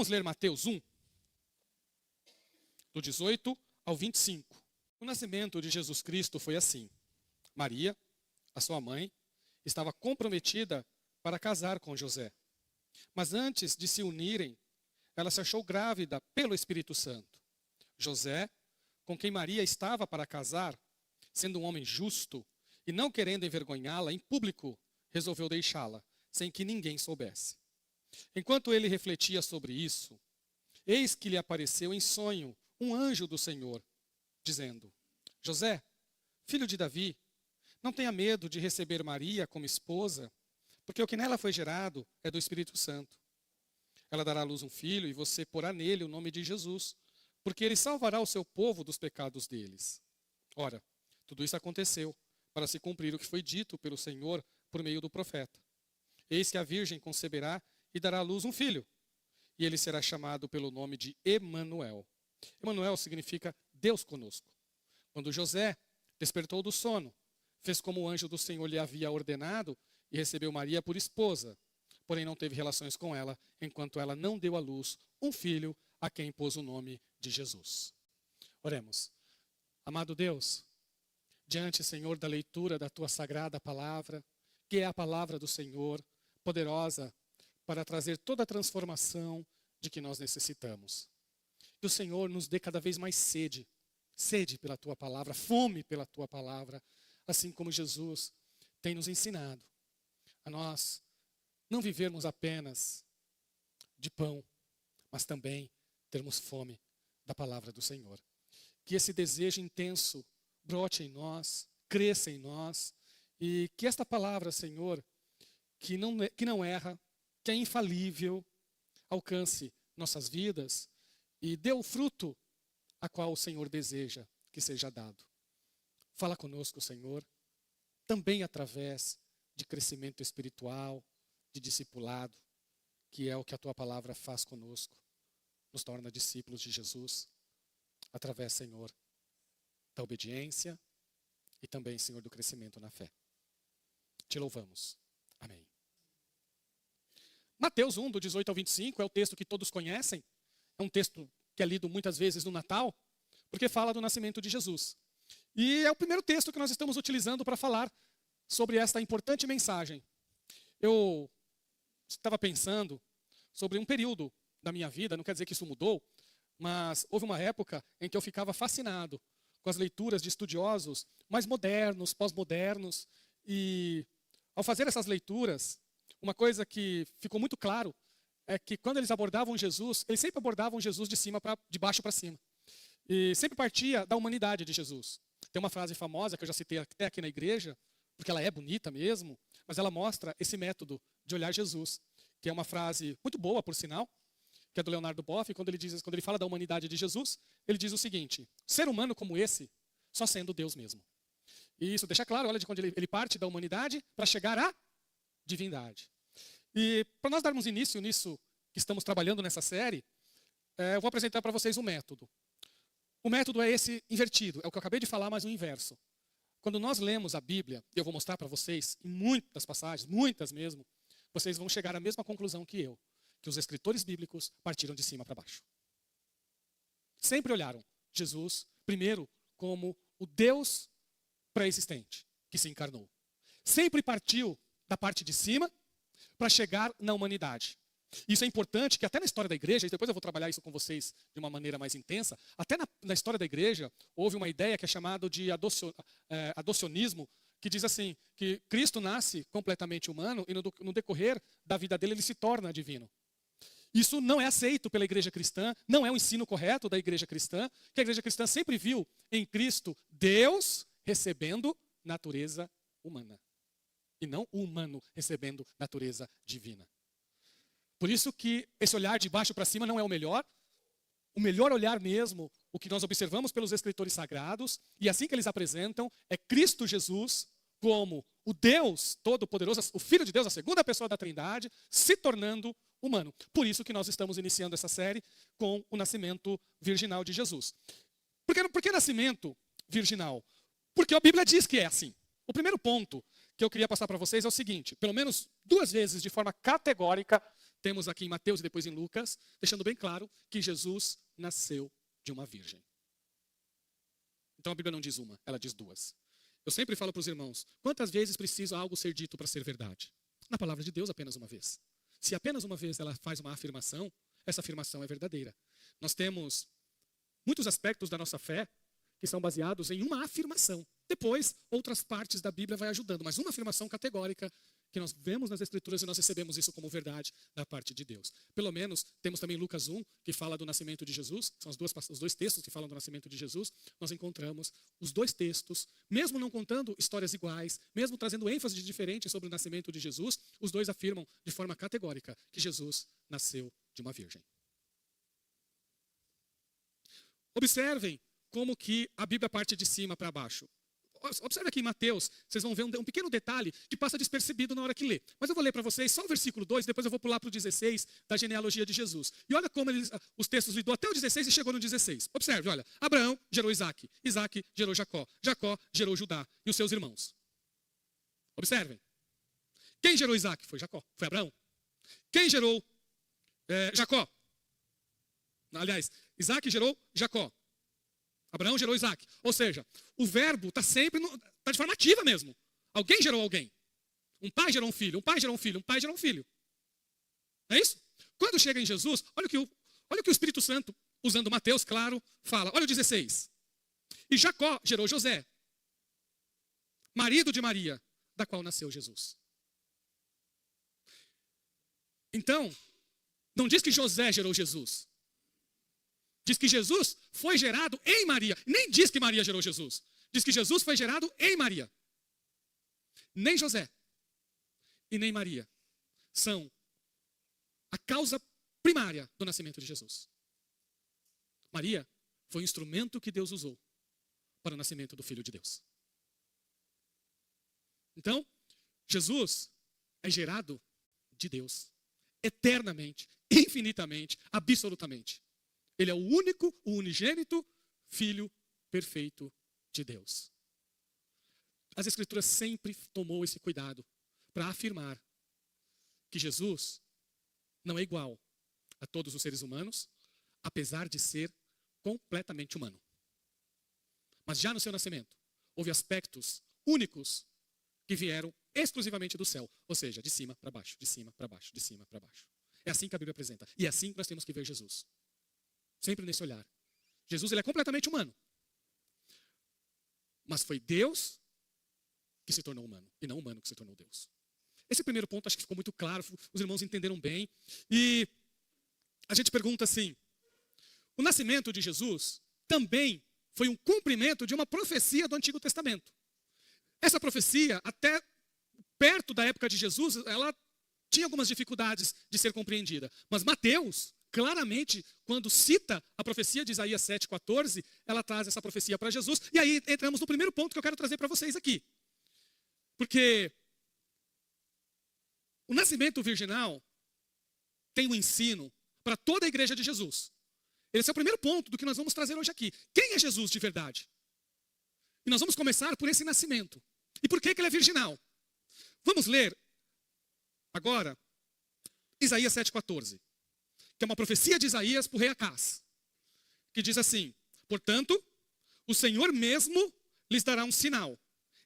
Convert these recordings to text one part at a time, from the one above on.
Vamos ler Mateus 1, do 18 ao 25. O nascimento de Jesus Cristo foi assim. Maria, a sua mãe, estava comprometida para casar com José. Mas antes de se unirem, ela se achou grávida pelo Espírito Santo. José, com quem Maria estava para casar, sendo um homem justo e não querendo envergonhá-la em público, resolveu deixá-la, sem que ninguém soubesse. Enquanto ele refletia sobre isso, eis que lhe apareceu em sonho um anjo do Senhor, dizendo: José, filho de Davi, não tenha medo de receber Maria como esposa, porque o que nela foi gerado é do Espírito Santo. Ela dará à luz um filho e você porá nele o nome de Jesus, porque ele salvará o seu povo dos pecados deles. Ora, tudo isso aconteceu para se cumprir o que foi dito pelo Senhor por meio do profeta. Eis que a virgem conceberá e dará à luz um filho, e ele será chamado pelo nome de Emanuel. Emanuel significa Deus conosco. Quando José despertou do sono, fez como o anjo do Senhor lhe havia ordenado e recebeu Maria por esposa, porém não teve relações com ela, enquanto ela não deu à luz um filho a quem pôs o nome de Jesus. Oremos. Amado Deus, diante, Senhor, da leitura da Tua sagrada palavra, que é a palavra do Senhor, poderosa para trazer toda a transformação de que nós necessitamos. Que o Senhor nos dê cada vez mais sede pela Tua palavra, fome pela Tua palavra, assim como Jesus tem nos ensinado a nós não vivermos apenas de pão, mas também termos fome da palavra do Senhor. Que esse desejo intenso brote em nós, cresça em nós, e que esta palavra, Senhor, que não erra, que é infalível, alcance nossas vidas e dê o fruto a qual o Senhor deseja que seja dado. Fala conosco, Senhor, também através de crescimento espiritual, de discipulado, que é o que a Tua palavra faz conosco, nos torna discípulos de Jesus, através, Senhor, da obediência e também, Senhor, do crescimento na fé. Te louvamos. Amém. Mateus 1, do 18 ao 25, é o texto que todos conhecem. É um texto que é lido muitas vezes no Natal, porque fala do nascimento de Jesus. E é o primeiro texto que nós estamos utilizando para falar sobre esta importante mensagem. Eu estava pensando sobre um período da minha vida, não quer dizer que isso mudou, mas houve uma época em que eu ficava fascinado com as leituras de estudiosos mais modernos, pós-modernos, e ao fazer essas leituras, uma coisa que ficou muito claro é que quando eles abordavam Jesus, eles sempre abordavam Jesus de baixo para cima. E sempre partia da humanidade de Jesus. Tem uma frase famosa que eu já citei até aqui na igreja, porque ela é bonita mesmo, mas ela mostra esse método de olhar Jesus, que é uma frase muito boa, por sinal, que é do Leonardo Boff, quando ele fala da humanidade de Jesus, ele diz o seguinte: ser humano como esse, só sendo Deus mesmo. E isso deixa claro, olha, de quando ele parte da humanidade para chegar à divindade. E para nós darmos início nisso que estamos trabalhando nessa série, eu vou apresentar para vocês um método. O método é esse invertido, é o que eu acabei de falar, mas o inverso. Quando nós lemos a Bíblia, e eu vou mostrar para vocês em muitas passagens, muitas mesmo, vocês vão chegar à mesma conclusão que eu, que os escritores bíblicos partiram de cima para baixo. Sempre olharam Jesus, primeiro, como o Deus pré-existente, que se encarnou. Sempre partiu da parte de cima para chegar na humanidade. Isso é importante, que até na história da igreja, e depois eu vou trabalhar isso com vocês de uma maneira mais intensa, até na história da igreja, houve uma ideia que é chamada de adocionismo, que diz assim, que Cristo nasce completamente humano e no decorrer da vida dele ele se torna divino. Isso não é aceito pela igreja cristã, não é o ensino correto da igreja cristã, que a igreja cristã sempre viu em Cristo Deus recebendo natureza humana. E não o humano recebendo natureza divina. Por isso que esse olhar de baixo para cima não é o melhor. O melhor olhar mesmo, o que nós observamos pelos escritores sagrados, e assim que eles apresentam, é Cristo Jesus como o Deus Todo-Poderoso, o Filho de Deus, a segunda pessoa da Trindade, se tornando humano. Por isso que nós estamos iniciando essa série com o nascimento virginal de Jesus. Por que nascimento virginal? Porque a Bíblia diz que é assim. O primeiro ponto que eu queria passar para vocês é o seguinte: pelo menos 2 vezes, de forma categórica, temos aqui em Mateus e depois em Lucas, deixando bem claro que Jesus nasceu de uma virgem. Então a Bíblia não diz uma, ela diz duas. Eu sempre falo para os irmãos, quantas vezes precisa algo ser dito para ser verdade? Na palavra de Deus, apenas uma vez. Se apenas uma vez ela faz uma afirmação, essa afirmação é verdadeira. Nós temos muitos aspectos da nossa fé que são baseados em uma afirmação. Depois, outras partes da Bíblia vai ajudando, mas uma afirmação categórica que nós vemos nas Escrituras e nós recebemos isso como verdade da parte de Deus. Pelo menos, temos também Lucas 1, que fala do nascimento de Jesus, são os dois textos que falam do nascimento de Jesus. Nós encontramos os dois textos, mesmo não contando histórias iguais, mesmo trazendo ênfase diferente sobre o nascimento de Jesus, os dois afirmam de forma categórica que Jesus nasceu de uma virgem. Observem como que a Bíblia parte de cima para baixo. Observe aqui em Mateus, vocês vão ver um pequeno detalhe que passa despercebido na hora que lê. Mas eu vou ler para vocês só o versículo 2, depois eu vou pular para o 16 da genealogia de Jesus. E olha como os textos lidou até o 16 e chegou no 16. Observe, olha, Abraão gerou Isaac, Isaac gerou Jacó, Jacó gerou Judá e os seus irmãos. Observem. Quem gerou Isaac? Foi Jacó, foi Abraão. Quem gerou Jacó? Aliás, Isaac gerou Jacó. Abraão gerou Isaac. Ou seja, o verbo está sempre de forma ativa mesmo. Alguém gerou alguém. Um pai gerou um filho, um pai gerou um filho, um pai gerou um filho. Não é isso? Quando chega em Jesus, olha o que o Espírito Santo, usando Mateus, claro, fala. Olha o 16. E Jacó gerou José, marido de Maria, da qual nasceu Jesus. Então, não diz que José gerou Jesus. Diz que Jesus foi gerado em Maria. Nem diz que Maria gerou Jesus. Diz que Jesus foi gerado em Maria. Nem José e nem Maria são a causa primária do nascimento de Jesus. Maria foi o instrumento que Deus usou para o nascimento do Filho de Deus. Então, Jesus é gerado de Deus eternamente, infinitamente, absolutamente. Ele é o único, o unigênito Filho perfeito de Deus. As Escrituras sempre tomou esse cuidado para afirmar que Jesus não é igual a todos os seres humanos, apesar de ser completamente humano. Mas já no seu nascimento, houve aspectos únicos que vieram exclusivamente do céu, ou seja, de cima para baixo, de cima para baixo, de cima para baixo. É assim que a Bíblia apresenta. E é assim que nós temos que ver Jesus. Sempre nesse olhar. Jesus, ele é completamente humano. Mas foi Deus que se tornou humano, e não humano que se tornou Deus. Esse primeiro ponto acho que ficou muito claro, os irmãos entenderam bem. E a gente pergunta assim, o nascimento de Jesus também foi um cumprimento de uma profecia do Antigo Testamento. Essa profecia, até perto da época de Jesus, ela tinha algumas dificuldades de ser compreendida. Mas Mateus, claramente, quando cita a profecia de Isaías 7,14, ela traz essa profecia para Jesus. E aí entramos no primeiro ponto que eu quero trazer para vocês aqui. Porque o nascimento virginal tem um ensino para toda a igreja de Jesus. Esse é o primeiro ponto do que nós vamos trazer hoje aqui. Quem é Jesus de verdade? E nós vamos começar por esse nascimento. E por que ele é virginal? Vamos ler agora Isaías 7,14. Que é uma profecia de Isaías para o rei Acás, que diz assim: portanto, o Senhor mesmo lhes dará um sinal.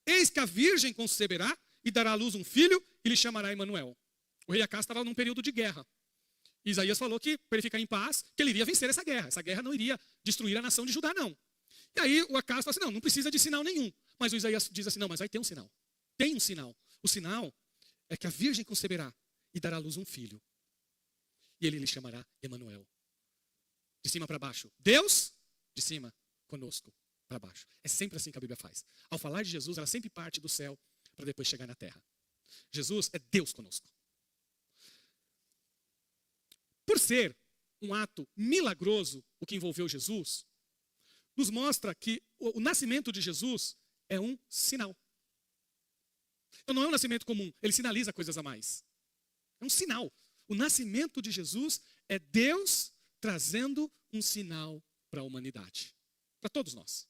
Eis que a virgem conceberá e dará à luz um filho e lhe chamará Emanuel. O rei Acás estava num período de guerra. E Isaías falou que, para ele ficar em paz, que ele iria vencer essa guerra. Essa guerra não iria destruir a nação de Judá, não. E aí o Acás falou assim, não precisa de sinal nenhum. Mas o Isaías diz assim, não, mas vai ter um sinal. Tem um sinal. O sinal é que a virgem conceberá e dará à luz um filho. E ele lhe chamará Emanuel. De cima para baixo. Deus, de cima, conosco, para baixo. É sempre assim que a Bíblia faz. Ao falar de Jesus, ela sempre parte do céu para depois chegar na terra. Jesus é Deus conosco. Por ser um ato milagroso, o que envolveu Jesus, nos mostra que o nascimento de Jesus é um sinal. Então não é um nascimento comum, ele sinaliza coisas a mais. É um sinal. O nascimento de Jesus é Deus trazendo um sinal para a humanidade. Para todos nós.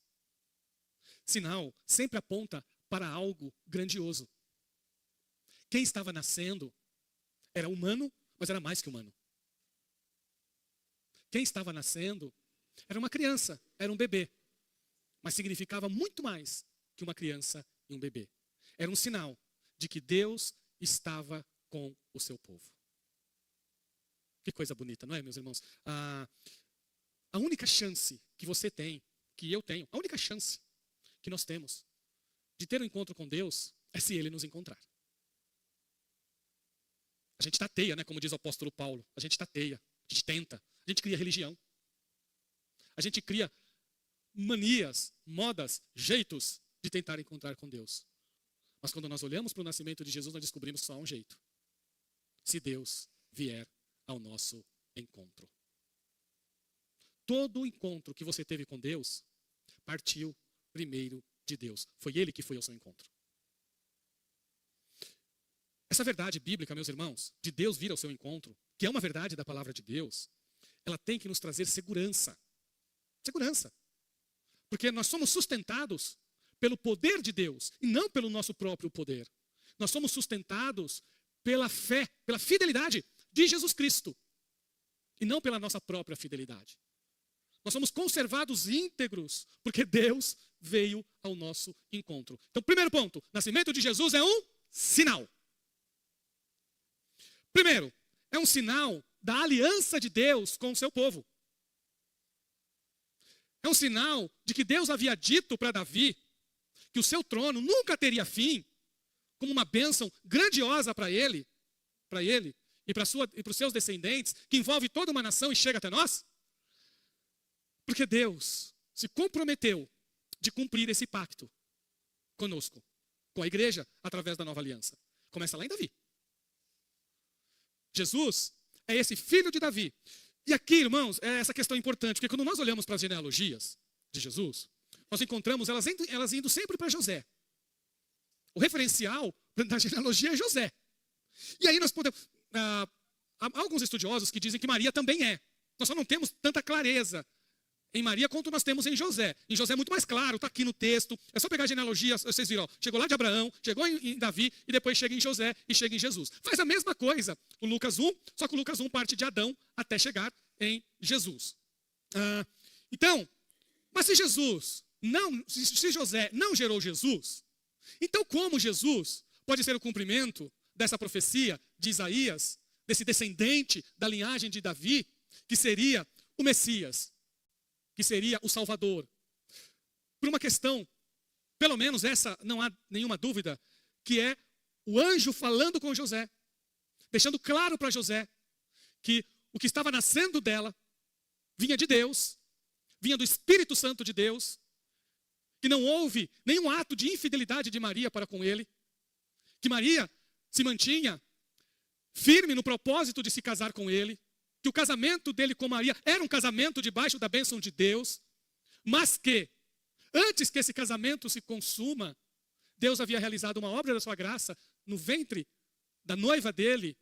Sinal sempre aponta para algo grandioso. Quem estava nascendo era humano, mas era mais que humano. Quem estava nascendo era uma criança, era um bebê, mas significava muito mais que uma criança e um bebê. Era um sinal de que Deus estava com o seu povo. Que coisa bonita, não é, meus irmãos? A única chance que você tem, que eu tenho, a única chance que nós temos de ter um encontro com Deus é se Ele nos encontrar. A gente tateia, né, como diz o apóstolo Paulo. A gente tateia, a gente tenta, a gente cria religião. A gente cria manias, modas, jeitos de tentar encontrar com Deus. Mas quando nós olhamos para o nascimento de Jesus, nós descobrimos só um jeito. Se Deus vier ao nosso encontro. Todo o encontro que você teve com Deus partiu primeiro de Deus. Foi Ele que foi ao seu encontro. Essa verdade bíblica, meus irmãos, de Deus vir ao seu encontro, que é uma verdade da palavra de Deus, ela tem que nos trazer segurança. Segurança. Porque nós somos sustentados pelo poder de Deus e não pelo nosso próprio poder. Nós somos sustentados pela fé, pela fidelidade de Jesus Cristo e não pela nossa própria fidelidade. Nós somos conservados íntegros porque Deus veio ao nosso encontro. Então, primeiro ponto, nascimento de Jesus é um sinal. Primeiro, é um sinal da aliança de Deus com o seu povo. É um sinal de que Deus havia dito para Davi que o seu trono nunca teria fim, como uma bênção grandiosa para ele e para os seus descendentes, que envolve toda uma nação e chega até nós. Porque Deus se comprometeu de cumprir esse pacto conosco, com a igreja, através da nova aliança. Começa lá em Davi. Jesus é esse filho de Davi. E aqui, irmãos, é essa questão importante, porque quando nós olhamos para as genealogias de Jesus, nós encontramos elas indo sempre para José. O referencial da genealogia é José. E aí nós podemos... há alguns estudiosos que dizem que Maria também é. Nós só não temos tanta clareza em Maria quanto nós temos em José. Em José é muito mais claro, está aqui no texto. É só pegar a genealogia, vocês viram, ó, chegou lá de Abraão, chegou em Davi e depois chega em José e chega em Jesus. Faz a mesma coisa o Lucas 1, só que o Lucas 1 parte de Adão até chegar em Jesus. Então, mas se José não gerou Jesus, então como Jesus pode ser o cumprimento dessa profecia de Isaías, desse descendente da linhagem de Davi, que seria o Messias, que seria o Salvador? Por uma questão, pelo menos essa não há nenhuma dúvida, que é o anjo falando com José, deixando claro para José que o que estava nascendo dela vinha de Deus, vinha do Espírito Santo de Deus, que não houve nenhum ato de infidelidade de Maria para com ele, que Maria se mantinha firme no propósito de se casar com ele, que o casamento dele com Maria era um casamento debaixo da bênção de Deus, mas que, antes que esse casamento se consuma, Deus havia realizado uma obra da sua graça no ventre da noiva dele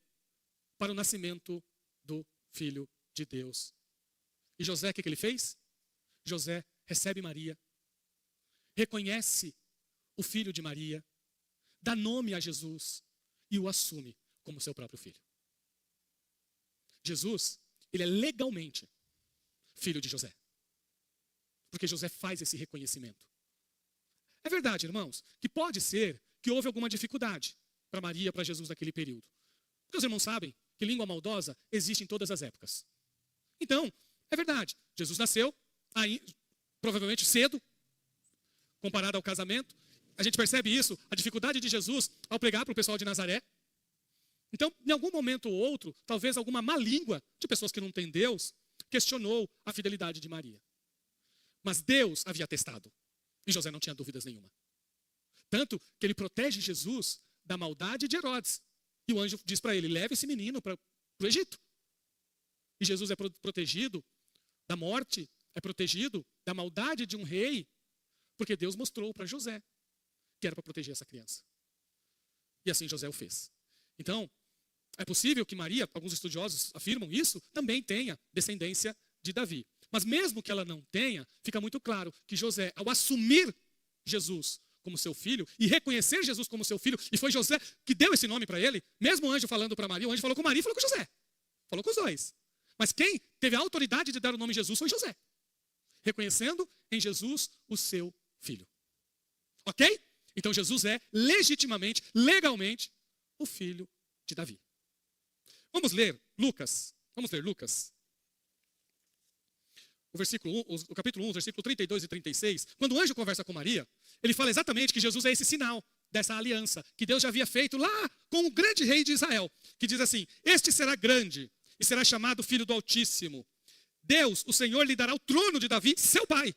para o nascimento do Filho de Deus. E José, o que ele fez? José recebe Maria, reconhece o filho de Maria, dá nome a Jesus e o assume como seu próprio filho. Jesus, ele é legalmente filho de José. Porque José faz esse reconhecimento. É verdade, irmãos, que pode ser que houve alguma dificuldade para Maria, para Jesus naquele período. Porque os irmãos sabem que língua maldosa existe em todas as épocas. Então, é verdade, Jesus nasceu, aí, provavelmente cedo, comparado ao casamento. A gente percebe isso, a dificuldade de Jesus ao pregar para o pessoal de Nazaré. Então, em algum momento ou outro, talvez alguma má língua de pessoas que não têm Deus, questionou a fidelidade de Maria. Mas Deus havia testado. E José não tinha dúvidas nenhuma. Tanto que ele protege Jesus da maldade de Herodes. E o anjo diz para ele, leve esse menino para o Egito. E Jesus é protegido da morte, é protegido da maldade de um rei, porque Deus mostrou para José que era para proteger essa criança. E assim José o fez. Então, é possível que Maria, alguns estudiosos afirmam isso, também tenha descendência de Davi. Mas mesmo que ela não tenha, fica muito claro que José, ao assumir Jesus como seu filho e reconhecer Jesus como seu filho, e foi José que deu esse nome para ele, mesmo o anjo falando para Maria, o anjo falou com Maria e falou com José. Falou com os dois. Mas quem teve a autoridade de dar o nome Jesus foi José, reconhecendo em Jesus o seu filho. Ok? Então Jesus é legitimamente, legalmente, o filho de Davi. Vamos ler Lucas. Vamos ler Lucas. O capítulo 1, versículo 32 e 36. Quando o anjo conversa com Maria, ele fala exatamente que Jesus é esse sinal dessa aliança que Deus já havia feito lá com o grande rei de Israel, que diz assim: este será grande e será chamado Filho do Altíssimo. Deus, o Senhor, lhe dará o trono de Davi, seu pai.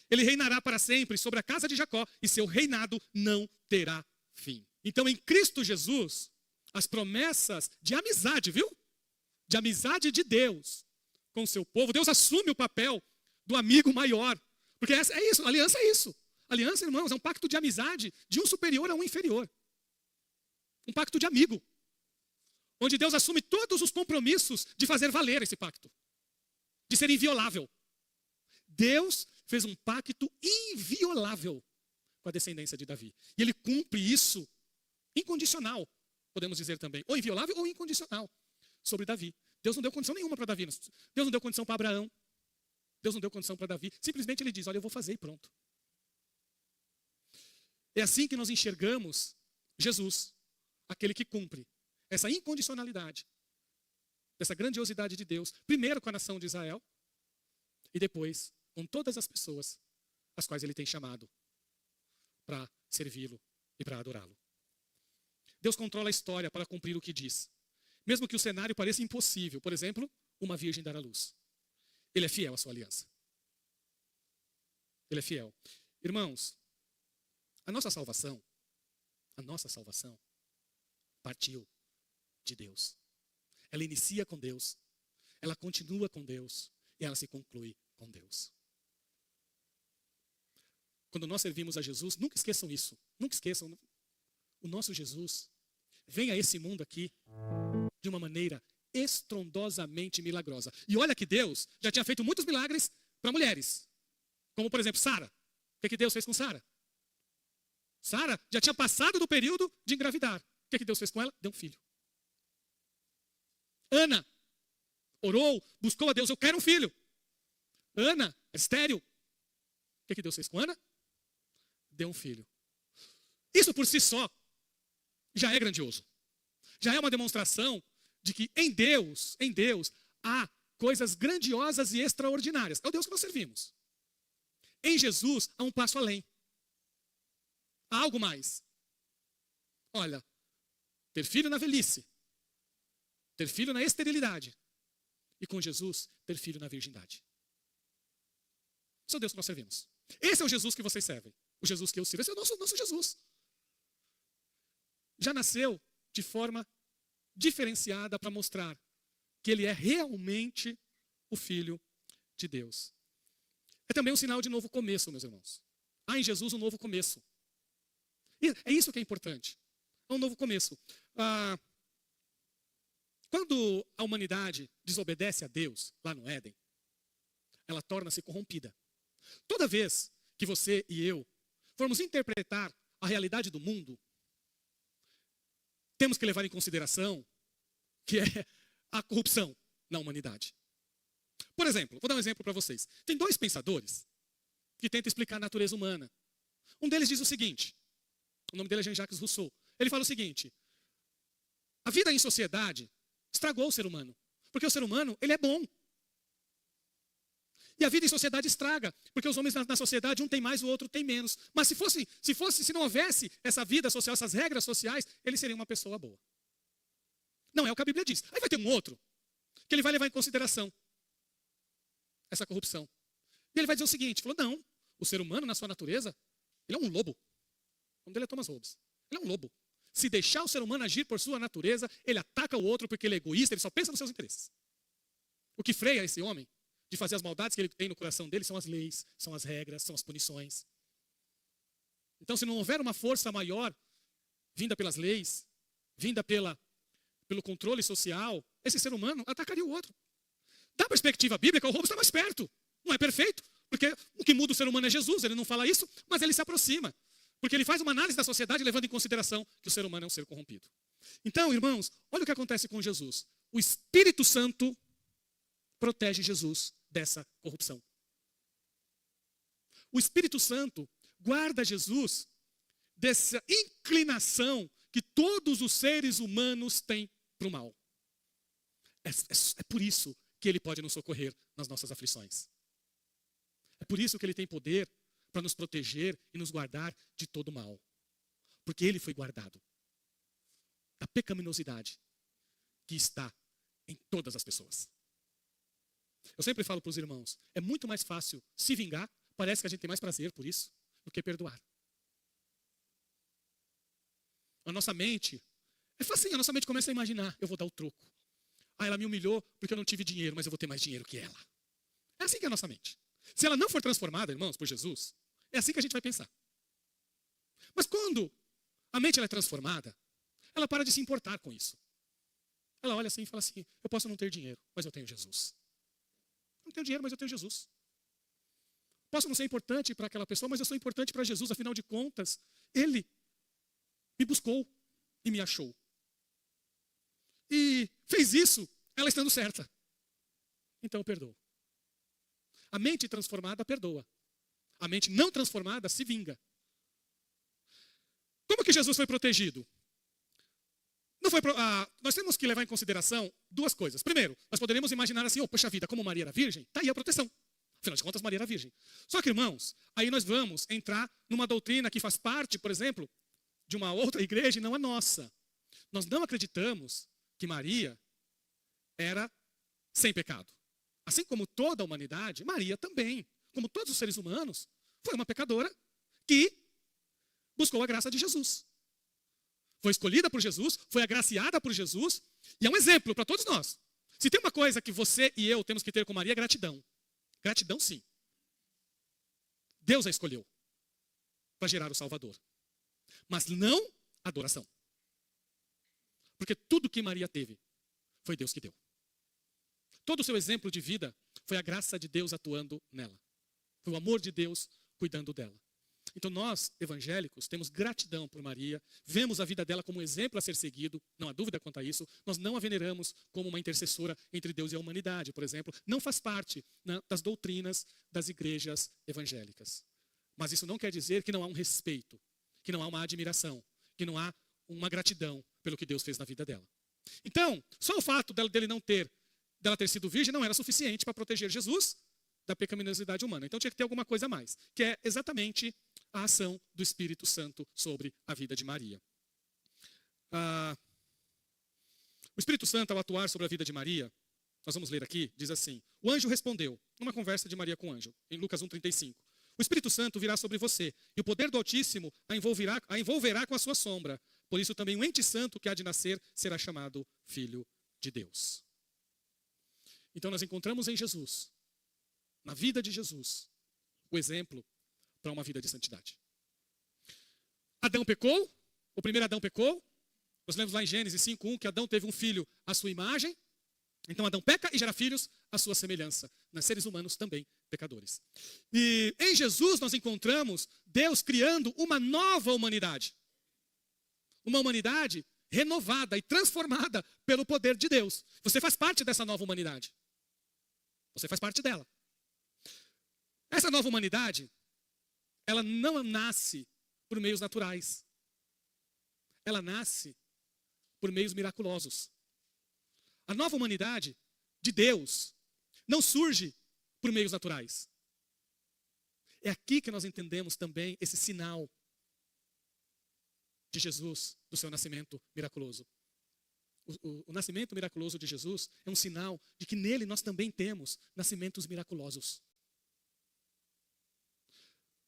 Ele reinará para sempre sobre a casa de Jacó e seu reinado não terá fim. Então, em Cristo Jesus, as promessas de amizade, viu? De amizade de Deus com o seu povo. Deus assume o papel do amigo maior. Porque é isso, aliança é isso. Aliança, irmãos, é um pacto de amizade de um superior a um inferior. Um pacto de amigo. Onde Deus assume todos os compromissos de fazer valer esse pacto. De ser inviolável. Deus fez um pacto inviolável com a descendência de Davi. E ele cumpre isso incondicional, podemos dizer também. Ou inviolável ou incondicional sobre Davi. Deus não deu condição nenhuma para Davi. Deus não deu condição para Abraão. Deus não deu condição para Davi. Simplesmente ele diz: olha, eu vou fazer e pronto. É assim que nós enxergamos Jesus, aquele que cumpre essa incondicionalidade, essa grandiosidade de Deus, primeiro com a nação de Israel e depois com todas as pessoas as quais ele tem chamado para servi-lo e para adorá-lo. Deus controla a história para cumprir o que diz. Mesmo que o cenário pareça impossível, por exemplo, uma virgem dar à luz. Ele é fiel à sua aliança. Ele é fiel. Irmãos, a nossa salvação partiu de Deus. Ela inicia com Deus, ela continua com Deus e ela se conclui com Deus. Quando nós servimos a Jesus, nunca esqueçam isso. Nunca esqueçam. O nosso Jesus vem a esse mundo aqui de uma maneira estrondosamente milagrosa. E olha que Deus já tinha feito muitos milagres para mulheres. Como, por exemplo, Sara. O que Deus fez com Sara? Sara já tinha passado do período de engravidar. O que Deus fez com ela? Deu um filho. Ana orou, buscou a Deus: eu quero um filho. Ana, estéril. O que Deus fez com Ana? Deu um filho. Isso por si só já é grandioso. Já é uma demonstração de que em Deus há coisas grandiosas e extraordinárias. É o Deus que nós servimos. Em Jesus há um passo além. Há algo mais. Olha, ter filho na velhice, ter filho na esterilidade, e com Jesus, ter filho na virgindade. Esse é o Deus que nós servimos. Esse é o Jesus que vocês servem. O Jesus que eu sirvo. Esse é o nosso Jesus. Já nasceu de forma diferenciada para mostrar que ele é realmente o Filho de Deus. É também um sinal de novo começo, meus irmãos. Há em Jesus um novo começo. E é isso que é importante. É um novo começo. Quando a humanidade desobedece a Deus, lá no Éden, ela torna-se corrompida. Toda vez que você e eu formos interpretar a realidade do mundo, temos que levar em consideração que é a corrupção na humanidade. Por exemplo, vou dar um exemplo para vocês. Tem dois pensadores que tentam explicar a natureza humana. Um deles diz o seguinte, o nome dele é Jean-Jacques Rousseau. Ele fala o seguinte: a vida em sociedade estragou o ser humano, porque o ser humano, ele é bom. E a vida em sociedade estraga, porque os homens na sociedade, um tem mais, o outro tem menos. Mas se não houvesse essa vida social, essas regras sociais, ele seria uma pessoa boa. Não é o que a Bíblia diz. Aí vai ter um outro, que ele vai levar em consideração essa corrupção. E ele vai dizer o seguinte, falou: não, o ser humano na sua natureza, ele é um lobo. O nome dele é Thomas Hobbes. Ele é um lobo. Se deixar o ser humano agir por sua natureza, ele ataca o outro porque ele é egoísta, ele só pensa nos seus interesses. O que freia esse homem de fazer as maldades que ele tem no coração dele são as leis, são as regras, são as punições. Então, se não houver uma força maior, vinda pelas leis, vinda pelo controle social, esse ser humano atacaria o outro. Da perspectiva bíblica, o Hobbes está mais perto. Não é perfeito, porque o que muda o ser humano é Jesus, ele não fala isso, mas ele se aproxima. Porque ele faz uma análise da sociedade levando em consideração que o ser humano é um ser corrompido. Então, irmãos, olha o que acontece com Jesus. o Espírito Santo protege Jesus dessa corrupção. O Espírito Santo guarda Jesus dessa inclinação que todos os seres humanos têm para o mal. É por isso que ele pode nos socorrer nas nossas aflições. É por isso que ele tem poder para nos proteger e nos guardar de todo mal. Porque ele foi guardado da pecaminosidade que está em todas as pessoas. Eu sempre falo para os irmãos, é muito mais fácil se vingar, parece que a gente tem mais prazer por isso, do que perdoar. A nossa mente, é facinho, a nossa mente começa a imaginar, eu vou dar o troco. Ah, ela me humilhou porque eu não tive dinheiro, mas eu vou ter mais dinheiro que ela. É assim que é a nossa mente. Se ela não for transformada, irmãos, por Jesus, é assim que a gente vai pensar. Mas quando a mente ela é transformada, ela para de se importar com isso. Ela olha assim e fala assim, eu posso não ter dinheiro, mas eu tenho Jesus. Não tenho dinheiro, mas eu tenho Jesus. Posso não ser importante para aquela pessoa, mas eu sou importante para Jesus. Afinal de contas, Ele me buscou e me achou. E fez isso, ela estando certa. Então eu perdoo. A mente transformada perdoa. A mente não transformada se vinga. Como que Jesus foi protegido? Nós temos que levar em consideração duas coisas. Primeiro, nós poderíamos imaginar assim, poxa vida, como Maria era virgem, está aí a proteção. Afinal de contas, Maria era virgem. Só que, irmãos, aí nós vamos entrar numa doutrina que faz parte, por exemplo, de uma outra igreja e não a nossa. Nós não acreditamos que Maria era sem pecado. Assim como toda a humanidade, Maria também, como todos os seres humanos, foi uma pecadora que buscou a graça de Jesus. Foi escolhida por Jesus, foi agraciada por Jesus, e é um exemplo para todos nós. Se tem uma coisa que você e eu temos que ter com Maria, é gratidão. Gratidão, sim. Deus a escolheu para gerar o Salvador. Mas não adoração. Porque tudo que Maria teve, foi Deus que deu. Todo o seu exemplo de vida foi a graça de Deus atuando nela. Foi o amor de Deus cuidando dela. Então nós, evangélicos, temos gratidão por Maria, vemos a vida dela como um exemplo a ser seguido, não há dúvida quanto a isso. Nós não a veneramos como uma intercessora entre Deus e a humanidade, por exemplo. Não faz parte, né, das doutrinas das igrejas evangélicas. Mas isso não quer dizer que não há um respeito, que não há uma admiração, que não há uma gratidão pelo que Deus fez na vida dela. Então, só o fato dela ter sido virgem não era suficiente para proteger Jesus da pecaminosidade humana. Então tinha que ter alguma coisa a mais, que é exatamente a ação do Espírito Santo sobre a vida de Maria. O Espírito Santo, ao atuar sobre a vida de Maria, nós vamos ler aqui, diz assim, o anjo respondeu, numa conversa de Maria com o anjo, em Lucas 1,35. O Espírito Santo virá sobre você, e o poder do Altíssimo a envolverá com a sua sombra. Por isso também o ente santo que há de nascer será chamado Filho de Deus. Então nós encontramos em Jesus, na vida de Jesus, o exemplo para uma vida de santidade. Adão pecou, o primeiro Adão pecou. Nós lemos lá em Gênesis 5:1 que Adão teve um filho à sua imagem. Então Adão peca e gera filhos à sua semelhança. Nós seres humanos também pecadores. E em Jesus nós encontramos Deus criando uma nova humanidade. Uma humanidade renovada e transformada pelo poder de Deus. Você faz parte dessa nova humanidade. Você faz parte dela. Essa nova humanidade, ela não nasce por meios naturais. Ela nasce por meios miraculosos. A nova humanidade de Deus não surge por meios naturais. É aqui que nós entendemos também esse sinal de Jesus, do seu nascimento miraculoso. O nascimento miraculoso de Jesus é um sinal de que nele nós também temos nascimentos miraculosos.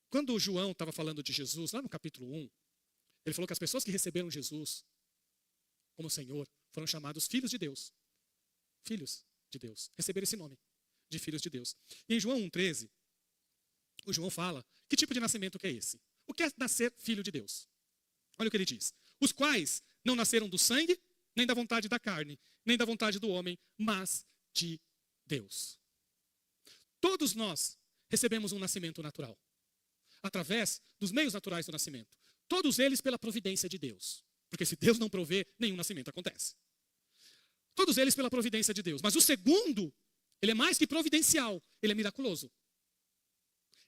Quando João estava falando de Jesus, lá no capítulo 1, ele falou que as pessoas que receberam Jesus como Senhor foram chamados filhos de Deus. Filhos de Deus. Receberam esse nome de filhos de Deus. E em João 1,13, o João fala, que tipo de nascimento que é esse? O que é nascer filho de Deus? Olha o que ele diz. Os quais não nasceram do sangue, nem da vontade da carne, nem da vontade do homem, mas de Deus. Todos nós recebemos um nascimento natural, através dos meios naturais do nascimento. Todos eles pela providência de Deus. Porque se Deus não prover, nenhum nascimento acontece. Todos eles pela providência de Deus. Mas o segundo, ele é mais que providencial, ele é miraculoso.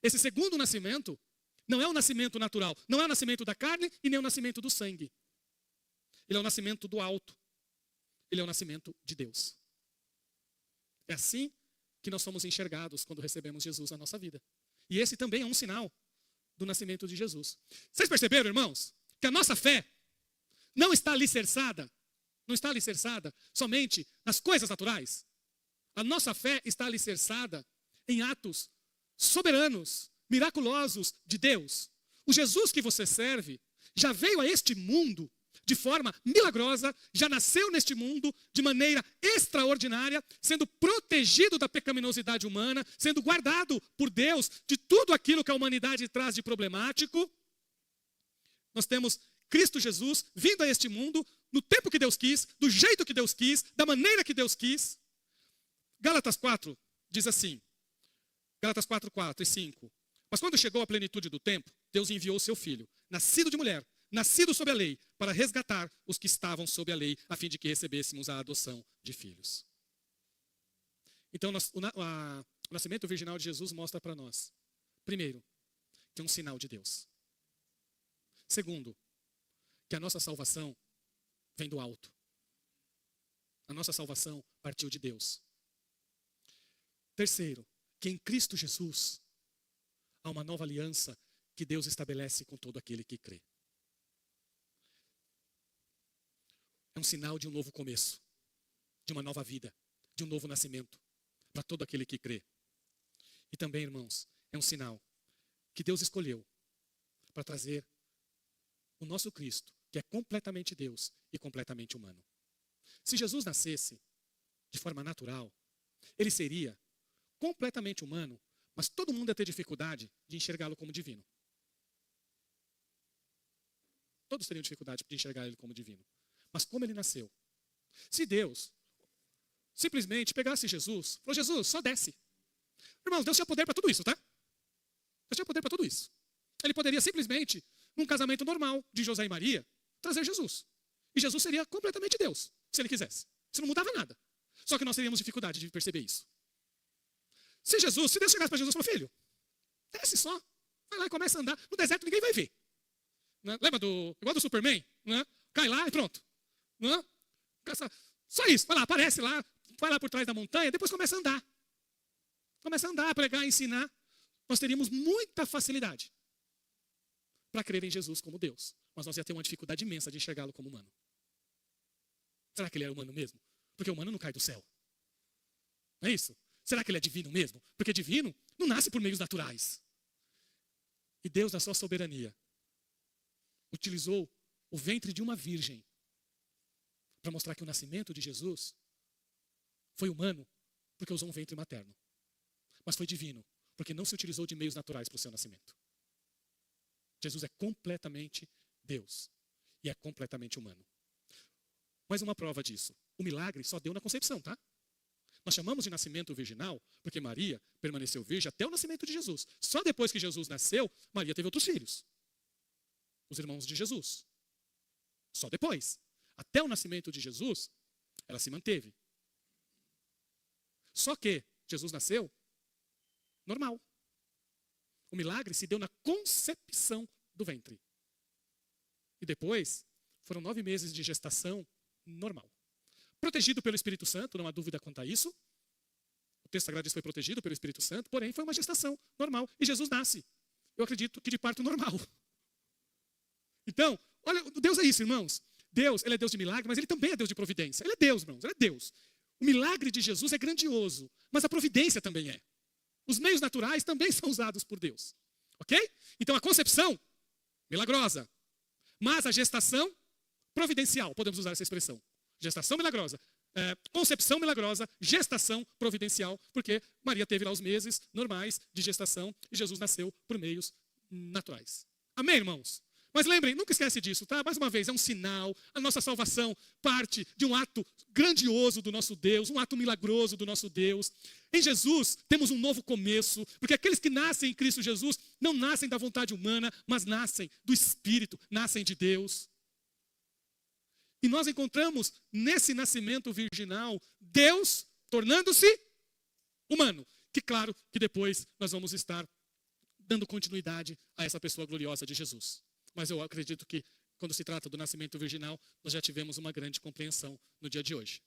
Esse segundo nascimento não é o nascimento natural, não é o nascimento da carne e nem o nascimento do sangue. Ele é o nascimento do alto. Ele é o nascimento de Deus. É assim que nós somos enxergados quando recebemos Jesus na nossa vida. E esse também é um sinal do nascimento de Jesus. Vocês perceberam, irmãos, que a nossa fé não está alicerçada somente nas coisas naturais. A nossa fé está alicerçada em atos soberanos, miraculosos de Deus. O Jesus que você serve já veio a este mundo de forma milagrosa, já nasceu neste mundo de maneira extraordinária, sendo protegido da pecaminosidade humana, sendo guardado por Deus de tudo aquilo que a humanidade traz de problemático. Nós temos Cristo Jesus vindo a este mundo no tempo que Deus quis, do jeito que Deus quis, da maneira que Deus quis. Gálatas 4 diz assim, Gálatas 4, 4 e 5. Mas quando chegou a plenitude do tempo, Deus enviou o seu filho, nascido de mulher, nascido sob a lei, para resgatar os que estavam sob a lei, a fim de que recebêssemos a adoção de filhos. Então, o nascimento virginal de Jesus mostra para nós, primeiro, que é um sinal de Deus. Segundo, que a nossa salvação vem do alto. A nossa salvação partiu de Deus. Terceiro, que em Cristo Jesus há uma nova aliança que Deus estabelece com todo aquele que crê. É um sinal de um novo começo, de uma nova vida, de um novo nascimento, para todo aquele que crê. E também, irmãos, é um sinal que Deus escolheu para trazer o nosso Cristo, que é completamente Deus e completamente humano. Se Jesus nascesse de forma natural, ele seria completamente humano, mas todo mundo ia ter dificuldade de enxergá-lo como divino. Todos teriam dificuldade de enxergar ele como divino. Mas como ele nasceu? Se Deus simplesmente pegasse Jesus, falou, Jesus, só desce. Irmãos, Deus tinha poder para tudo isso, tá? Deus tinha poder para tudo isso. Ele poderia simplesmente, num casamento normal de José e Maria, trazer Jesus. E Jesus seria completamente Deus, se ele quisesse. Isso não mudava nada. Só que nós teríamos dificuldade de perceber isso. Se Deus chegasse para Jesus e falou, filho, desce só. Vai lá e começa a andar. No deserto ninguém vai ver. Né? Lembra igual do Superman? Né? Cai lá e pronto. Né? Só isso. Vai lá, aparece lá. Vai lá por trás da montanha. Depois começa a andar. Começa a andar, pregar, ensinar. Nós teríamos muita facilidade para crer em Jesus como Deus. Mas nós ia ter uma dificuldade imensa de enxergá-lo como humano. Será que ele é humano mesmo? Porque o humano não cai do céu. Não é isso? Será que ele é divino mesmo? Porque divino não nasce por meios naturais. E Deus, na sua soberania, utilizou o ventre de uma virgem para mostrar que o nascimento de Jesus foi humano porque usou um ventre materno. Mas foi divino porque não se utilizou de meios naturais para o seu nascimento. Jesus é completamente Deus e é completamente humano. Mais uma prova disso. O milagre só deu na concepção, tá? Nós chamamos de nascimento virginal porque Maria permaneceu virgem até o nascimento de Jesus. Só depois que Jesus nasceu, Maria teve outros filhos. Os irmãos de Jesus. Só depois. Até o nascimento de Jesus, ela se manteve. Só que Jesus nasceu normal. O milagre se deu na concepção do ventre. E depois, foram 9 meses de gestação normal. Protegido pelo Espírito Santo, não há dúvida quanto a isso. O texto sagrado diz que foi protegido pelo Espírito Santo, porém foi uma gestação normal. E Jesus nasce, eu acredito que de parto normal. Então, olha, Deus é isso, irmãos. Deus, ele é Deus de milagre, mas ele também é Deus de providência. Ele é Deus, irmãos, ele é Deus. O milagre de Jesus é grandioso, mas a providência também é. Os meios naturais também são usados por Deus. Ok? Então a concepção, milagrosa. Mas a gestação, providencial. Podemos usar essa expressão. Gestação milagrosa. Concepção milagrosa, gestação providencial. Porque Maria teve lá os meses normais de gestação e Jesus nasceu por meios naturais. Amém, irmãos? Mas lembrem, nunca esquece disso, tá? Mais uma vez, é um sinal. A nossa salvação parte de um ato grandioso do nosso Deus, um ato milagroso do nosso Deus. Em Jesus, temos um novo começo, porque aqueles que nascem em Cristo Jesus não nascem da vontade humana, mas nascem do Espírito, nascem de Deus. E nós encontramos nesse nascimento virginal Deus tornando-se humano. Que claro que depois nós vamos estar dando continuidade a essa pessoa gloriosa de Jesus. Mas eu acredito que quando se trata do nascimento virginal, nós já tivemos uma grande compreensão no dia de hoje.